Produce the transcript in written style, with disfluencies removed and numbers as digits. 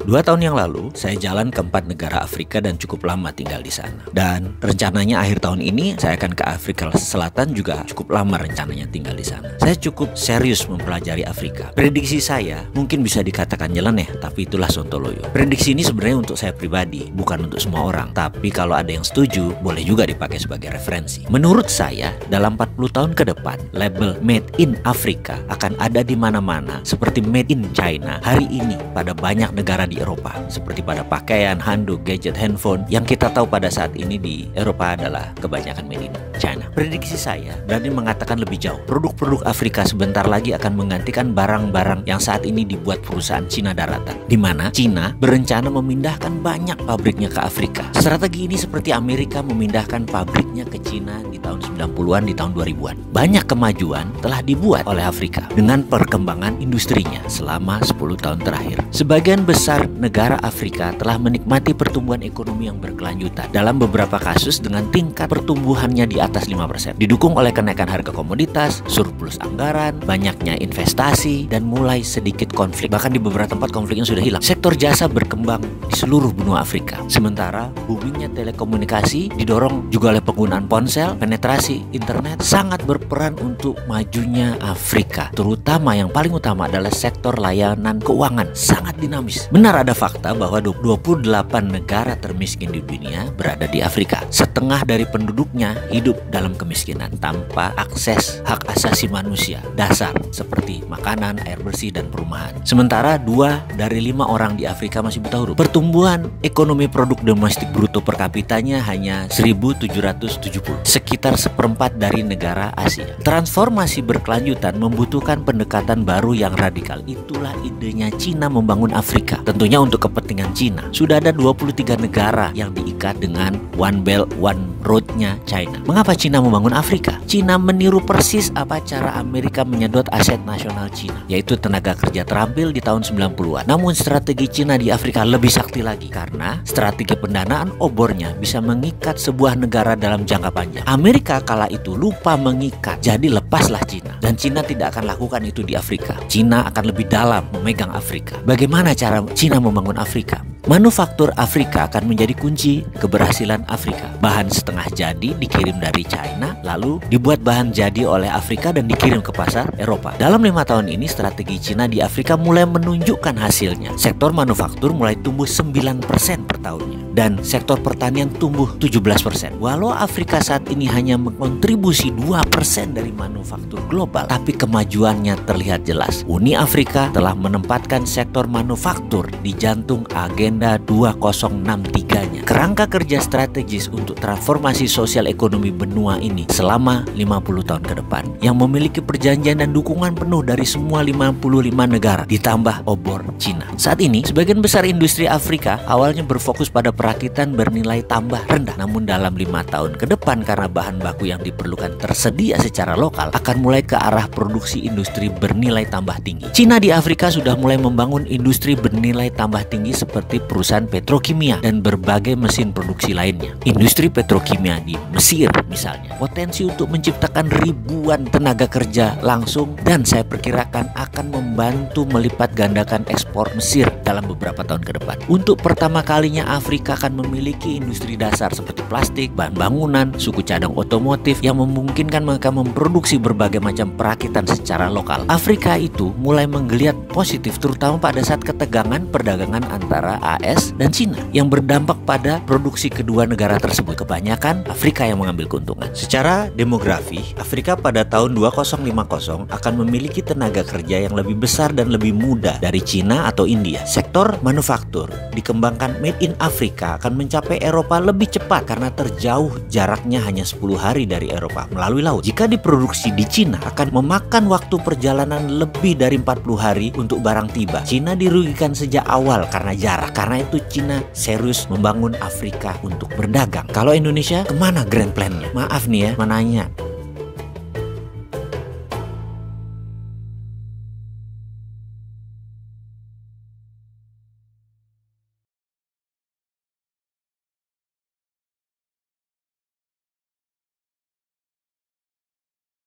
2 tahun yang lalu, saya jalan ke 4 negara Afrika dan cukup lama tinggal di sana. Dan rencananya akhir tahun ini, saya akan ke Afrika Selatan juga cukup lama rencananya tinggal di sana. Saya cukup serius mempelajari Afrika. Prediksi saya mungkin bisa dikatakan nyeleneh, tapi itulah sontoloyo. Prediksi ini sebenarnya untuk saya pribadi, bukan untuk semua orang. Tapi kalau ada yang setuju, boleh juga dipakai sebagai referensi. Menurut saya, dalam 40 tahun ke depan, label Made in Afrika akan ada di mana-mana, seperti Made in China hari ini pada banyak negara di Eropa, seperti pada pakaian, handuk, gadget, handphone. Yang kita tahu pada saat ini di Eropa adalah kebanyakan Made in China. Prediksi saya berani mengatakan lebih jauh. Produk-produk Afrika sebentar lagi akan menggantikan barang-barang yang saat ini dibuat perusahaan Cina daratan, di mana Cina berencana memindahkan banyak pabriknya ke Afrika. Strategi ini seperti Amerika memindahkan pabriknya ke Cina di tahun 90-an, di tahun 2000-an. Banyak kemajuan telah dibuat oleh Afrika dengan perkembangan industrinya selama 10 tahun terakhir. Sebagian besar negara Afrika telah menikmati pertumbuhan ekonomi yang berkelanjutan, dalam beberapa kasus dengan tingkat pertumbuhannya di atas 5%, didukung oleh kenaikan harga komoditas, surplus anggaran, banyaknya investasi, dan mulai sedikit konflik. Bahkan di beberapa tempat konfliknya sudah hilang. Sektor jasa berkembang di seluruh benua Afrika. Sementara boomingnya telekomunikasi didorong juga oleh penggunaan ponsel. Penetrasi internet sangat berperan untuk majunya Afrika, terutama yang paling utama adalah sektor layanan keuangan, sangat dinamis. Benar ada fakta bahwa 28 negara termiskin di dunia berada di Afrika. Setengah dari penduduknya hidup dalam kemiskinan tanpa akses hak asasi manusia dasar seperti makanan, air bersih, dan perumahan. Sementara 2 dari 5 orang di Afrika masih buta huruf. Pertumbuhan ekonomi produk domestik bruto per kapitanya hanya 1.770, sekitar seperempat dari negara Asia. Transformasi berkelanjutan membutuhkan pendekatan baru yang radikal. Itulah idenya Cina membangun Afrika. Tentunya untuk kepentingan Cina. Sudah ada 23 negara yang diikat dengan One Belt One Road-nya China. Mengapa Cina membangun Afrika? Cina meniru persis apa cara Amerika menyedot aset nasional Cina, yaitu tenaga kerja terampil di tahun 90-an. Namun strategi Cina di Afrika lebih sakti lagi, karena strategi pendanaan obornya bisa mengikat sebuah negara dalam jangka panjang. Amerika kala itu lupa mengikat, jadi lepaslah Cina. Dan Cina tidak akan lakukan itu di Afrika. Cina akan lebih dalam memegang Afrika. Bagaimana cara Cina membangun Afrika? Manufaktur Afrika akan menjadi kunci keberhasilan Afrika. Bahan setengah jadi dikirim dari China, lalu dibuat bahan jadi oleh Afrika dan dikirim ke pasar Eropa. Dalam 5 tahun ini, strategi Cina di Afrika mulai menunjukkan hasilnya. Sektor manufaktur mulai tumbuh 9% per tahunnya, dan sektor pertanian tumbuh 17%. Walau Afrika saat ini hanya mengontribusi 2% dari manufaktur global, tapi kemajuannya terlihat jelas. Uni Afrika telah menempatkan sektor manufaktur di jantung agenda 2063-nya. Kerangka kerja strategis untuk transformasi sosial ekonomi benua ini selama 50 tahun ke depan, yang memiliki perjanjian dan dukungan penuh dari semua 55 negara, ditambah obor Cina. Saat ini, sebagian besar industri Afrika awalnya berfokus pada perakitan bernilai tambah rendah. Namun dalam 5 tahun ke depan, karena bahan baku yang diperlukan tersedia secara lokal, akan mulai ke arah produksi industri bernilai tambah tinggi. Cina di Afrika sudah mulai membangun industri bernilai tambah tinggi seperti perusahaan petrokimia dan berbagai mesin produksi lainnya. Industri petrokimia di Mesir misalnya, potensi untuk menciptakan ribuan tenaga kerja langsung, dan saya perkirakan akan membantu melipat gandakan ekspor Mesir dalam beberapa tahun ke depan. Untuk pertama kalinya Afrika akan memiliki industri dasar seperti plastik, bahan bangunan, suku cadang otomotif yang memungkinkan mereka memproduksi berbagai macam perakitan secara lokal. Afrika itu mulai menggeliat positif, terutama pada saat ketegangan perdagangan antara AS dan Cina yang berdampak pada produksi kedua negara tersebut. Kebanyakan Afrika yang mengambil keuntungan. Secara demografi, Afrika pada tahun 2050 akan memiliki tenaga kerja yang lebih besar dan lebih muda dari Cina atau India. Sektor manufaktur dikembangkan Made in Afrika akan mencapai Eropa lebih cepat karena terjauh jaraknya hanya 10 hari dari Eropa melalui laut. Jika diproduksi di Cina, akan memakan waktu perjalanan lebih dari 40 hari untuk barang tiba. Cina dirugikan sejak awal karena jarak. Karena itu Cina serius membangun Afrika untuk berdagang. Kalau Indonesia, kemana grand plan-nya? Maaf nih ya, menanya.